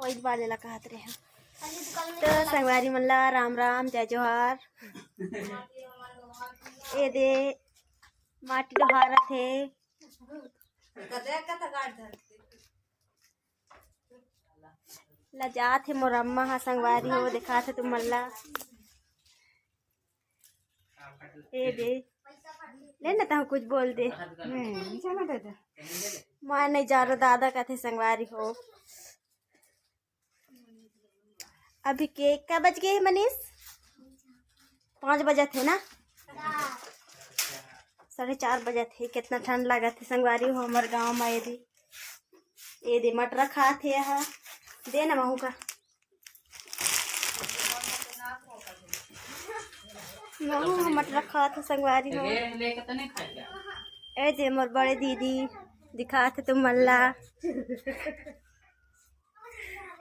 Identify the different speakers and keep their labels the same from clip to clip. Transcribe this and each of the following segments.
Speaker 1: वही वाले ला कहत रहे हैं। तो संगवारी मल्ला राम राम जय जोहार। ये दे माटी लोहारा थे लजा थे मोरम्मा हा संगवारी हो देखा थे तुम मल्ला। ये दे लेना था कुछ बोल दे मैं नहीं जा रहा दादा का थे संगवारी हो। अभी केक का बज गए मनीष 5 बजे थे ना 4:30 बजे थे। कितना ठंड लगा थे संगवारी हो हमारे गांव में। ये दे मटर खा थे यहाँ दे ना महू का महू मटर खा थे संगवारी हो। ए दे मोर बड़े दीदी दिखा थे तुम मल्ला।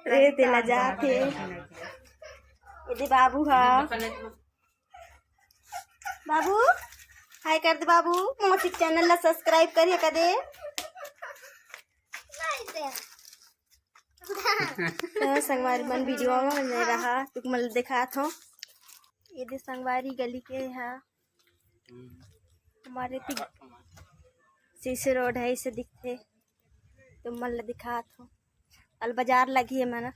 Speaker 1: ए दे लजा थे ये दे बाबू हा बाबू हाय कर दे बाबू। मोची चैनल ला सब्सक्राइब करिए कदे। तो संगवारी मन वीडियो में नहीं रहा तुक मल दिखा था। ये दे संगवारी गली के है हमारे सीसी रोड है इसे दिखते तुम मल दिखा था। कल बाजार लगी है मना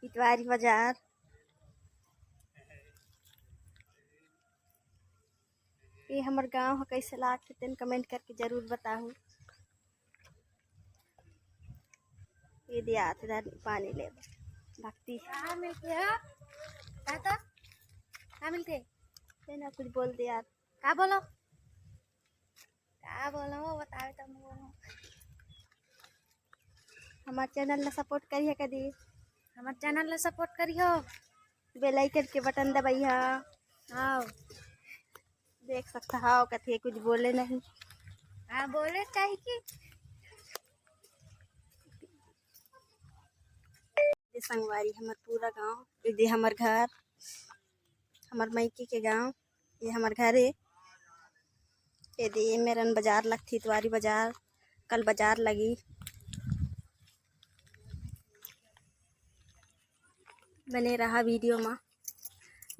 Speaker 1: इतवारी बाजार। ये हमार गांव है कैसे लाग तेन कमेंट करके जरूर बताओ। ये दिया पानी ले भक्ति मिलते ना कुछ बोल दे यार का बोलो बताओ तुम। हमारे चैनल ला सपोर्ट करिए कदी।
Speaker 2: हमारे चैनल ला सपोर्ट करियो
Speaker 1: बेल आइकन के बटन दबाइया। हाँ देख सकता हाँ कथे कुछ बोले नहीं।
Speaker 2: हाँ बोले चाहिए
Speaker 1: कि संगवारी हमार पूरा गांव ये हमार घर हमार मायके के गांव ये हमार घर है। ये दे मेरन बाजार लगती इतवारी बाजार कल बाजार लगी। बने रहा वीडियो में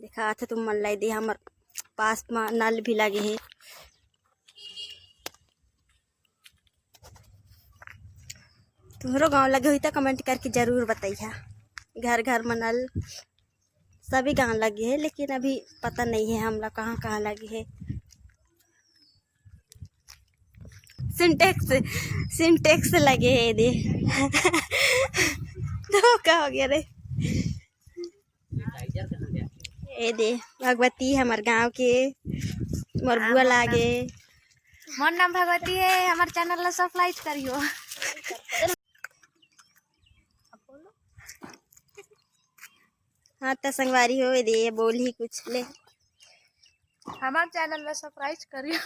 Speaker 1: देखा थे तुम मन लाई दे हमार पास में नल भी लगे है। तुम्हारो गांव लगे हुई तो कमेंट करके जरूर बताइए। घर घर में नल सभी गांव लगे है लेकिन अभी पता नहीं है हम लोग कहाँ कहाँ लगे है। सिंटेक्स लगे है दे धोखा हो गया रे। ये दे भगवती हमारे गांव के मोर बुआ लागे।
Speaker 2: मोर नाम भगवती है हमारे चैनल ला सब्सक्राइब करियो।
Speaker 1: हाँ तो संगवारी हो दे बोल ही कुछ ले
Speaker 2: हमारे चैनल ला सब्सक्राइब करियो।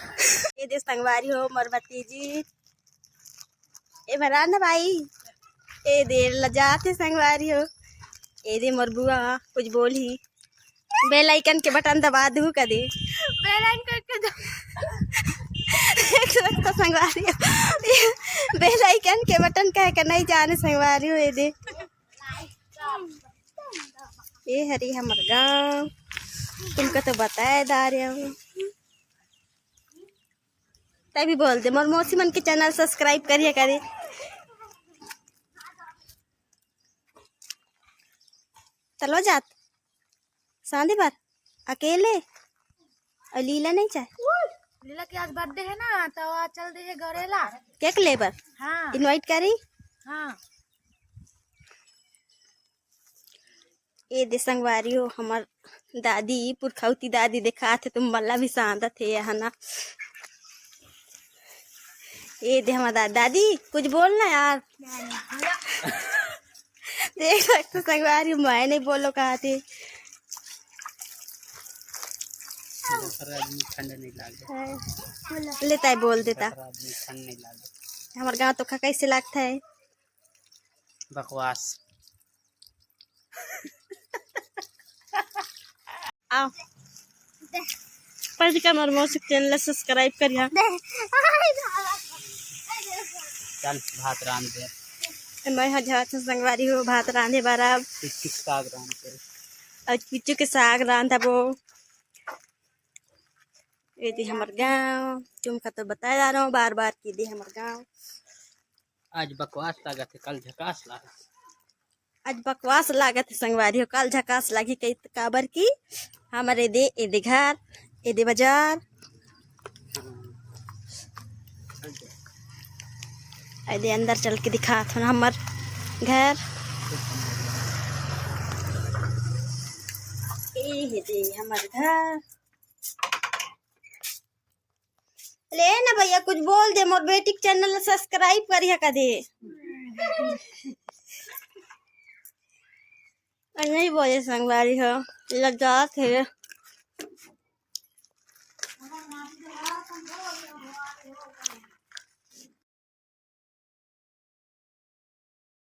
Speaker 1: ये दे संगवारी हो मोर भतीजी ए भरा ना भाई। ए दे लजाते संगवारी हो ए दे मोर बुआ कुछ बोल ही बेल आइकन के बटन दबा दू कदे
Speaker 2: बेल आइकन के
Speaker 1: तो संगवारी हो बेल आइकन के बटन कह कर नहीं जाने संगवारी हो। ये दे ये हरी हमार गाँव तुमको तो बताए दा रहे हूँ तभी बोल दे मोर मौसी मन के चैनल सब्सक्राइब करिए करे। चलो जात शादी बार अकेले और लीला नहीं चाहे।
Speaker 2: लीला की आज बर्थडे है ना तो आज चल दे है गरेला
Speaker 1: केक लेबर
Speaker 2: हाँ
Speaker 1: इनवाइट करी।
Speaker 2: हाँ
Speaker 1: ये दे संगवारी हो हमार दादी पुरखौती दादी देखा थे तुम मल्ला भी सांदा थे यहाँ ना। ये दे हमारा दादी कुछ बोलना यार देख सकते संगवारी मैं नहीं बोलो कहा थे।
Speaker 3: ठंड नहीं लागे
Speaker 1: लेता है बोल देता
Speaker 3: ठंड नहीं लागे।
Speaker 1: हमारे गाँव तो कैसे लगता है
Speaker 3: बकवास।
Speaker 1: आओ पर का मोर मौसी चैनल सब्सक्राइब करिया।
Speaker 3: चल भात रांध दे
Speaker 1: मैं हजार से संगवारी हो भात रांधे बारा
Speaker 3: किस साग रांधते
Speaker 1: और किचू के साग रांधा वो। ये दी हमार गाँव तुमका तो बता जा रहा हूँ बार बार कि दी हमार गाँव।
Speaker 3: आज बकवास लागत है, कल झकास लागत।
Speaker 1: आज बकवास लागत है संगवारी हो, कल झकास लगी कई काबर की हमारे दे घर ए दे बाजार दे अंदर चल के दिखा था हमार घर। ए दे हमार घर ले ना भैया कुछ बोल दे मोर बेटी के चैनल सब्सक्राइब करिए का दे। नहीं बोले संगवारी हो लज्जा थे।